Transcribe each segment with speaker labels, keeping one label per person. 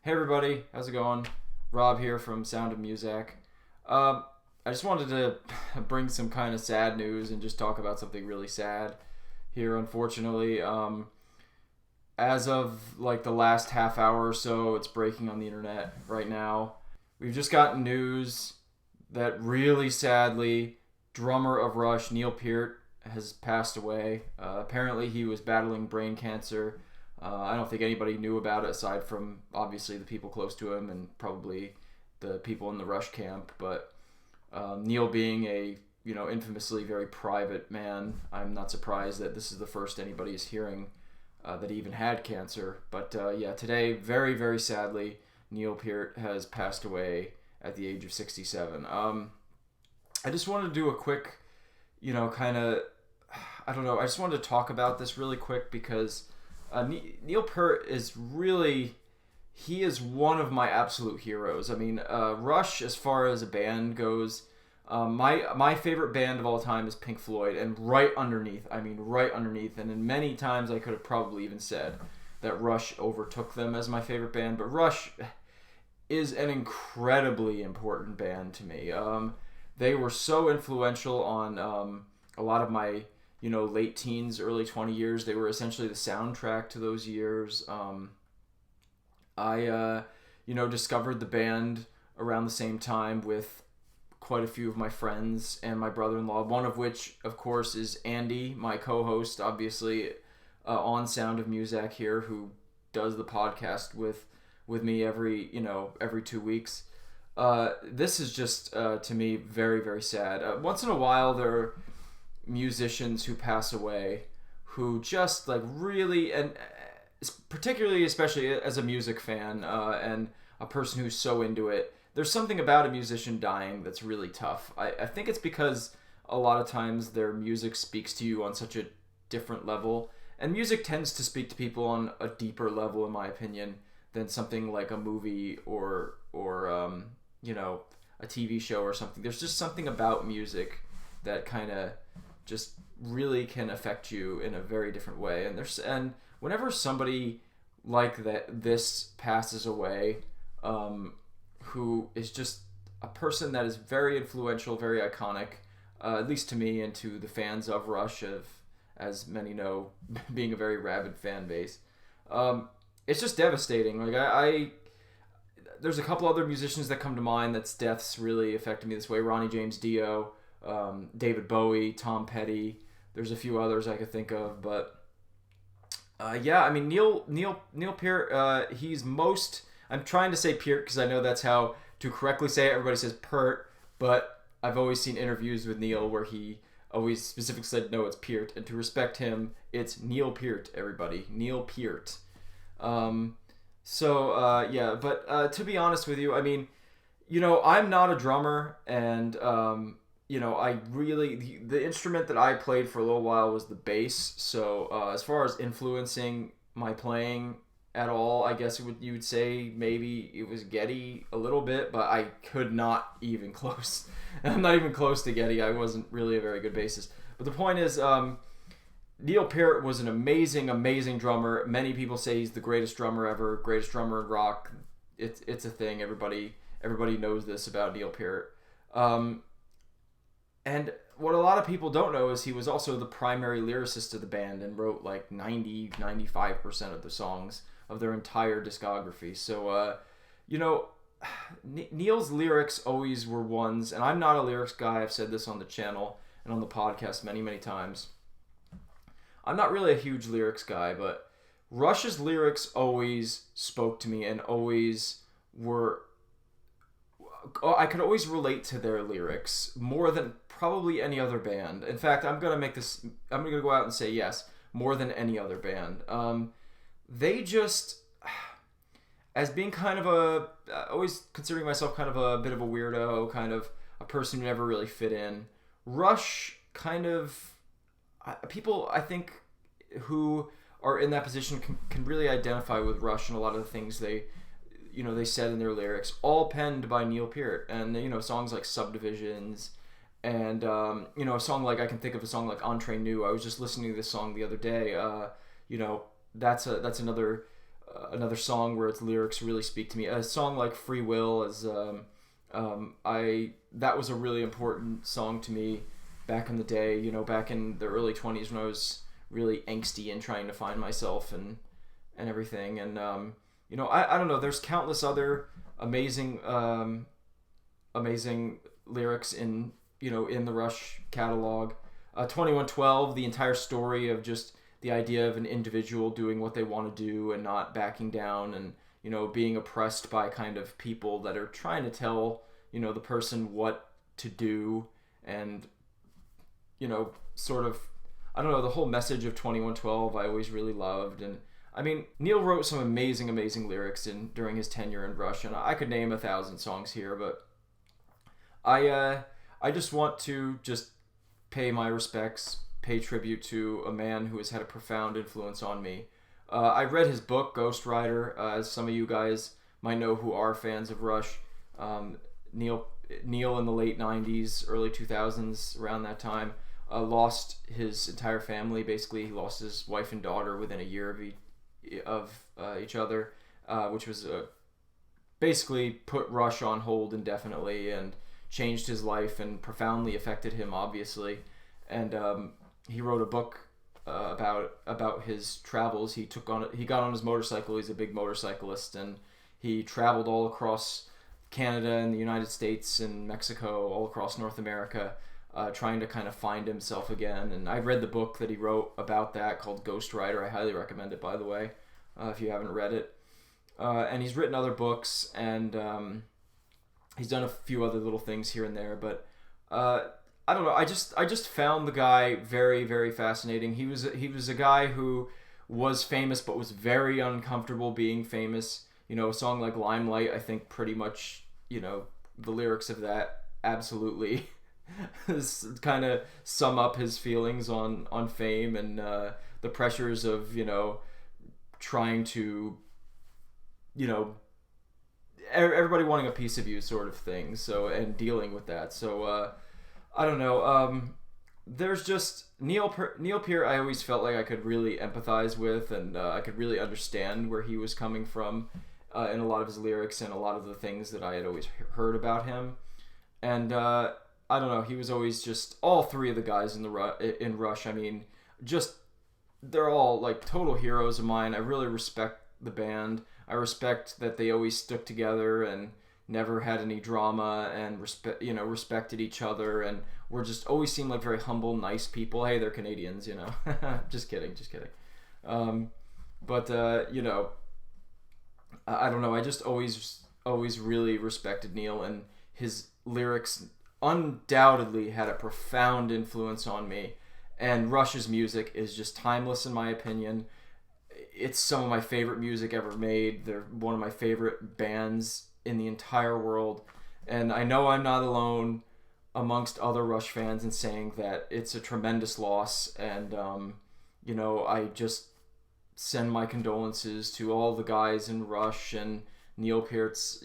Speaker 1: Hey everybody, how's it going? Rob here from Sound of Music. I just wanted to bring some kind of sad news and just talk about something really sad here, unfortunately. As of like the last half hour or so, it's breaking on the internet right now. We've just gotten news that really sadly, drummer of Rush, Neil Peart, has passed away. Apparently he was battling brain cancer. I don't think anybody knew about it aside from obviously the people close to him and probably the people in the Rush camp. But Neil being a infamously very private man, I'm not surprised that this is the first anybody is hearing that he even had cancer. But yeah, today, very very sadly, Neil Peart has passed away at the age of 67. I just wanted to do a quick, kind of, I don't know. I just wanted to talk about this really quick because. Neil Peart is really, he is one of my absolute heroes. I mean, Rush, as far as a band goes, my favorite band of all time is Pink Floyd, and right underneath, and in many times I could have probably even said that Rush overtook them as my favorite band, but Rush is an incredibly important band to me. They were so influential on a lot of my late teens, early 20 years. They were essentially the soundtrack to those years. I discovered the band around the same time with quite a few of my friends and my brother-in-law, one of which, of course, is Andy, my co-host, obviously, on Sound of Music here, who does the podcast with me every 2 weeks. This is just, to me, very, very sad. Once in a while, there are musicians who pass away who just like really, and particularly especially as a music fan and a person who's so into it, there's something about a musician dying that's really tough. I think it's because a lot of times their music speaks to you on such a different level, and music tends to speak to people on a deeper level, in my opinion, than something like a movie or a TV show or something. There's just something about music that kind of just really can affect you in a very different way. And whenever somebody like this passes away, who is just a person that is very influential, very iconic, at least to me and to the fans of Rush, as many know, being a very rabid fan base, it's just devastating. Like I there's a couple other musicians that come to mind that's deaths really affected me this way. Ronnie James Dio, David Bowie, Tom Petty. There's a few others I could think of, but yeah, I mean Neil Peart. He's most. I'm trying to say Peart because I know that's how to correctly say it. Everybody says Peart, but I've always seen interviews with Neil where he always specifically said no, it's Peart, and to respect him, it's Neil Peart. Everybody, Neil Peart. Yeah, but to be honest with you, I mean, I'm not a drummer, and I really, the instrument that I played for a little while was the bass. So as far as influencing my playing at all, I guess you would say maybe it was Geddy a little bit, but I could not even close. I'm not even close to Geddy. I wasn't really a very good bassist. But the point is, Neil Peart was an amazing, amazing drummer. Many people say he's the greatest drummer ever, greatest drummer in rock. It's a thing. Everybody knows this about Neil Peart. And what a lot of people don't know is he was also the primary lyricist of the band and wrote like 95% of the songs of their entire discography. So, Neil's lyrics always were ones, and I'm not a lyrics guy. I've said this on the channel and on the podcast many, many times. I'm not really a huge lyrics guy, but Rush's lyrics always spoke to me and always were... I could always relate to their lyrics more than probably any other band. In fact, I'm going to go out and say yes, more than any other band. They just, as being kind of always considering myself kind of a bit of a weirdo, kind of a person who never really fit in, Rush kind of... people, I think, who are in that position can really identify with Rush and a lot of the things they said in their lyrics, all penned by Neil Peart. And, songs like Subdivisions and, a song like, I can think of a song like Entre Nous. I was just listening to this song the other day. That's another another song where its lyrics really speak to me. A song like Free Will is that was a really important song to me back in the day. You know, back in the early 20s when I was really angsty and trying to find myself and everything. And you know, I don't know. There's countless other amazing amazing lyrics in in the Rush catalog. 2112, the entire story of just the idea of an individual doing what they want to do and not backing down, and being oppressed by kind of people that are trying to tell the person what to do, and sort of, I don't know, the whole message of 2112 I always really loved. And I mean, Neil wrote some amazing lyrics during his tenure in Rush, and I could name 1,000 songs here, but I just want to just pay my respects, pay tribute to a man who has had a profound influence on me. I read his book, Ghost Rider, as some of you guys might know who are fans of Rush. Neil in the late 90s, early 2000s, around that time, lost his entire family. Basically, he lost his wife and daughter within a year of each other, which was basically put Rush on hold indefinitely and changed his life and profoundly affected him, obviously. And he wrote a book about his travels. He got on his motorcycle. He's a big motorcyclist, and he traveled all across Canada and the United States and Mexico, all across North America, trying to kind of find himself again. And I read the book that he wrote about that called Ghost Rider. I highly recommend it, by the way, if you haven't read it. And he's written other books, and he's done a few other little things here and there, but I don't know. I just found the guy very, very fascinating. He was a guy who was famous but was very uncomfortable being famous. A song like Limelight, I think pretty much, the lyrics of that absolutely kind of sum up his feelings on fame and the pressures of, trying to, everybody wanting a piece of you sort of thing. So, and dealing with that. So, I don't know. There's just Neil Peart. I always felt like I could really empathize with, and I could really understand where he was coming from in a lot of his lyrics and a lot of the things that I had always heard about him. And I don't know. He was always just, all three of the guys in Rush. I mean, just they're all like total heroes of mine. I really respect the band. I respect that they always stuck together and never had any drama, and respected each other, and were just always seemed like very humble, nice people. Hey, they're Canadians, just kidding. But I don't know. I just always really respected Neil, and his lyrics undoubtedly had a profound influence on me. And Rush's music is just timeless in my opinion. It's some of my favorite music ever made. They're one of my favorite bands in the entire world, and I know I'm not alone amongst other Rush fans in saying that it's a tremendous loss. And I just send my condolences to all the guys in Rush and Neil Peart's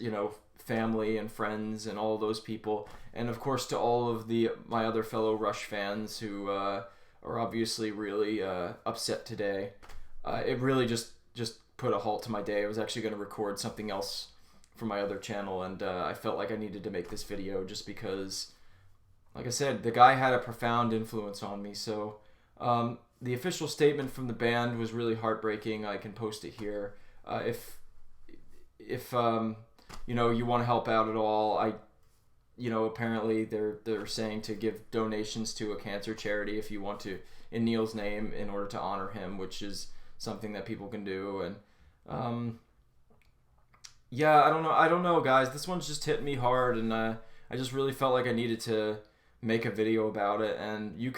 Speaker 1: family and friends and all those people, and of course to all of my other fellow Rush fans who are obviously really upset today. It really just put a halt to my day. I was actually going to record something else for my other channel, and I felt like I needed to make this video just because, like I said, the guy had a profound influence on me. So the official statement from the band was really heartbreaking. I can post it here. If you want to help out at all, apparently they're saying to give donations to a cancer charity if you want to, in Neil's name, in order to honor him, which is something that people can do. And yeah, I don't know, guys. This one's just hit me hard, and I just really felt like I needed to make a video about it. And you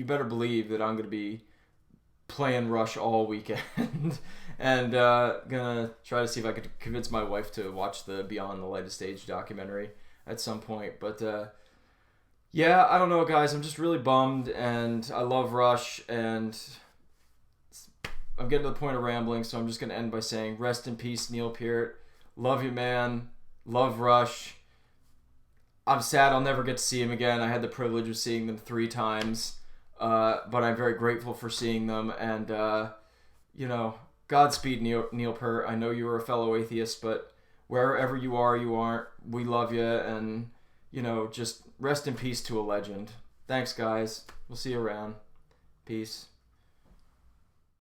Speaker 1: better believe that I'm gonna be playing Rush all weekend, and gonna try to see if I could convince my wife to watch the Beyond the Light of Stage documentary at some point. But yeah, I don't know, guys. I'm just really bummed, and I love Rush, and I'm getting to the point of rambling, so I'm just gonna end by saying, rest in peace, Neil Peart. Love you, man. Love Rush. I'm sad I'll never get to see him again. I had the privilege of seeing them 3 times, but I'm very grateful for seeing them. And Godspeed, Neil Peart. I know you were a fellow atheist, but wherever you are, you aren't. We love you, and just rest in peace to a legend. Thanks, guys. We'll see you around. Peace.